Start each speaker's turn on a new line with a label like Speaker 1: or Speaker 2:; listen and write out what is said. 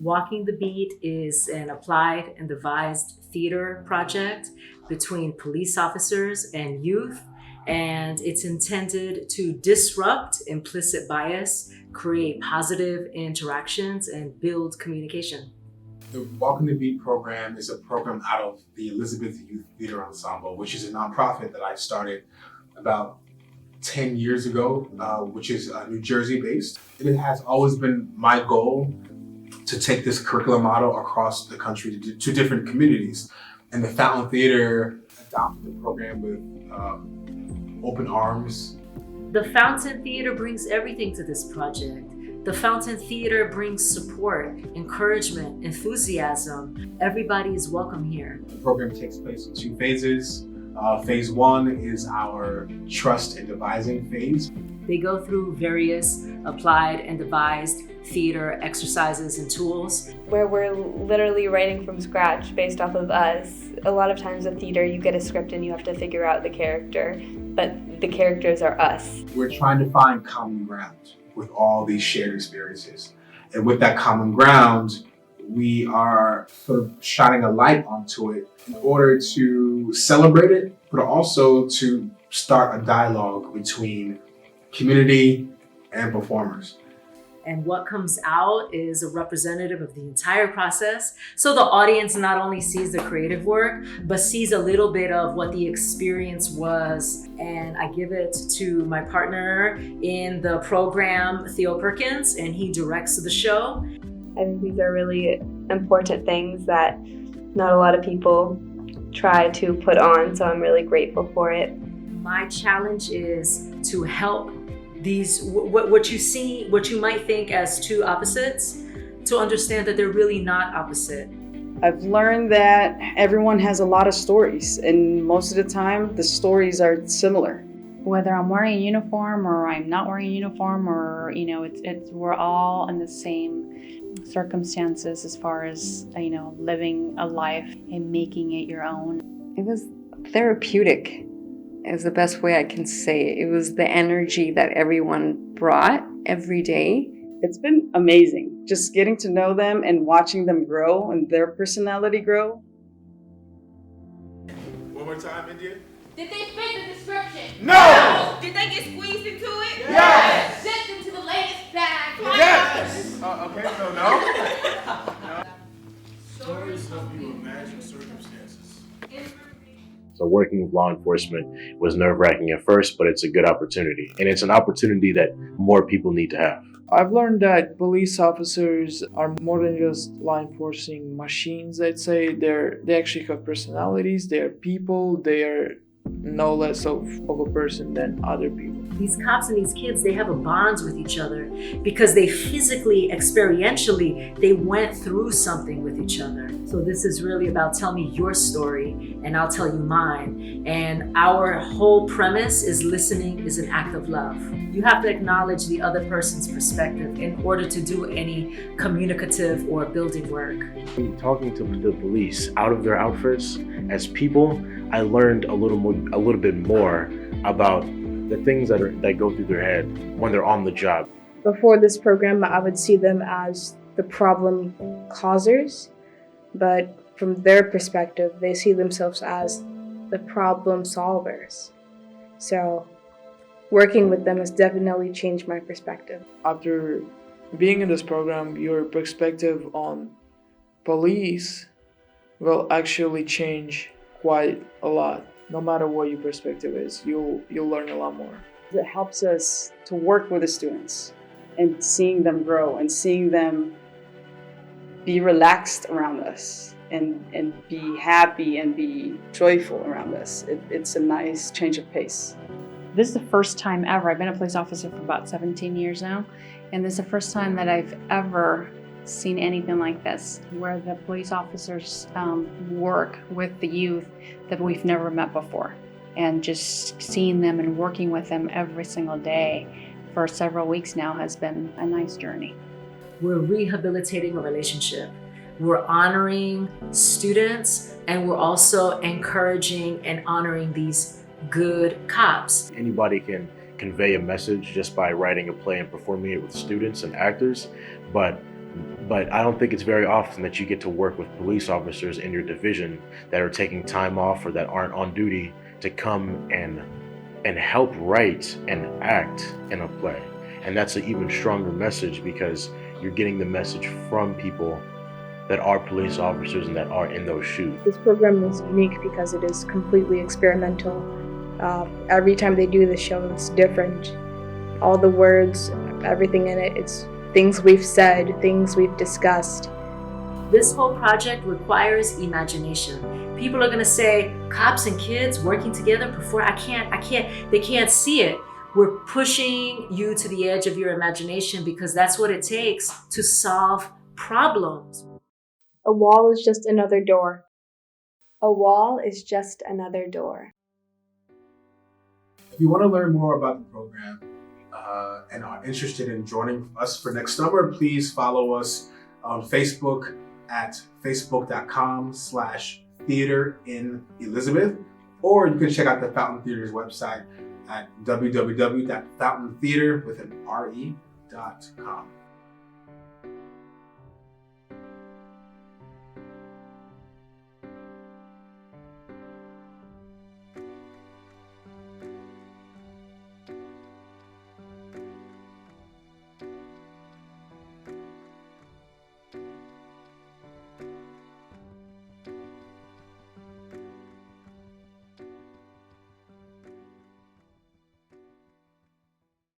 Speaker 1: Walking the Beat is an applied and devised theater project between police officers and youth, and it's intended to disrupt implicit bias, create positive interactions, and build communication.
Speaker 2: The Walking the Beat program is a program out of the Elizabeth Youth Theater Ensemble, which is a nonprofit that I started about 10 years ago, which is New Jersey based. It has always been my goal to take this curriculum model across the country to different communities. And the Fountain Theater adopted the program with open arms.
Speaker 1: The Fountain Theater brings everything to this project. The Fountain Theater brings support, encouragement, enthusiasm. Everybody is welcome here.
Speaker 2: The program takes place in 2 phases. Phase 1 is our trust and devising phase.
Speaker 1: They go through various applied and devised theater exercises and tools.
Speaker 3: Where we're literally writing from scratch based off of us. A lot of times in theater you get a script and you have to figure out the character, but the characters are us.
Speaker 2: We're trying to find common ground with all these shared experiences. And with that common ground, we are sort of shining a light onto it in order to celebrate it, but also to start a dialogue between community and performers.
Speaker 1: And what comes out is a representative of the entire process. So the audience not only sees the creative work, but sees a little bit of what the experience was. And I give it to my partner in the program, Theo Perkins, and he directs the show.
Speaker 3: I think these are really important things that not a lot of people try to put on, so I'm really grateful for it.
Speaker 1: My challenge is to help these, what you might think as 2 opposites, to understand that they're really not opposite.
Speaker 4: I've learned that everyone has a lot of stories, and most of the time the stories are similar.
Speaker 5: Whether I'm wearing a uniform or I'm not wearing a uniform, or we're all in the same circumstances as far as living a life and making it your own.
Speaker 6: It was therapeutic, is the best way I can say it. It was the energy that everyone brought every day.
Speaker 4: It's been amazing, just getting to know them and watching them grow and their personality grow.
Speaker 2: One more time, India.
Speaker 7: Did they fit the description?
Speaker 2: No!
Speaker 7: Did they get squeezed into it?
Speaker 2: Yes!
Speaker 7: Sent into the latest bag?
Speaker 2: Yes! Okay, so no. Stories help you imagine circumstances.
Speaker 8: So working with law enforcement was nerve-wracking at first, but it's a good opportunity. And it's an opportunity that more people need to have.
Speaker 9: I've learned that police officers are more than just law enforcing machines, I'd say. They actually have personalities, they're people, they are no less of a person than other people.
Speaker 1: These cops and these kids, they have a bond with each other because they physically, experientially, they went through something with each other. So this is really about tell me your story and I'll tell you mine. And our whole premise is listening is an act of love. You have to acknowledge the other person's perspective in order to do any communicative or building work.
Speaker 8: Talking to the police out of their outfits as people, I learned a little bit more about the things that go through their head when they're on the job.
Speaker 10: Before this program, I would see them as the problem causers, but from their perspective, they see themselves as the problem solvers. So working with them has definitely changed my perspective.
Speaker 9: After being in this program, your perspective on police will actually change quite a lot. No matter what your perspective is, you'll learn a lot more.
Speaker 4: It helps us to work with the students and seeing them grow and seeing them be relaxed around us and be happy and be joyful around us. It's a nice change of pace.
Speaker 5: This is the first time ever. I've been a police officer for about 17 years now, and this is the first time that I've ever seen anything like this, where the police officers work with the youth that we've never met before. And just seeing them and working with them every single day for several weeks now has been a nice journey.
Speaker 1: We're rehabilitating a relationship. We're honoring students, and we're also encouraging and honoring these good cops.
Speaker 8: Anybody can convey a message just by writing a play and performing it with students and actors, but But I don't think it's very often that you get to work with police officers in your division that are taking time off or that aren't on duty to come and help write and act in a play. And that's an even stronger message because you're getting the message from people that are police officers and that are in those shoes.
Speaker 10: This program is unique because it is completely experimental. Every time they do the show, it's different. All the words, everything in it, it's things we've said, things we've discussed.
Speaker 1: This whole project requires imagination. People are gonna say, cops and kids working together before, they can't see it. We're pushing you to the edge of your imagination because that's what it takes to solve problems.
Speaker 10: A wall is just another door.
Speaker 3: A wall is just another door.
Speaker 2: If you want to learn more about the program and are interested in joining us for next summer, please follow us on Facebook at facebook.com/theater in Elizabeth, or you can check out the Fountain Theater's website at www.fountaintheater.com.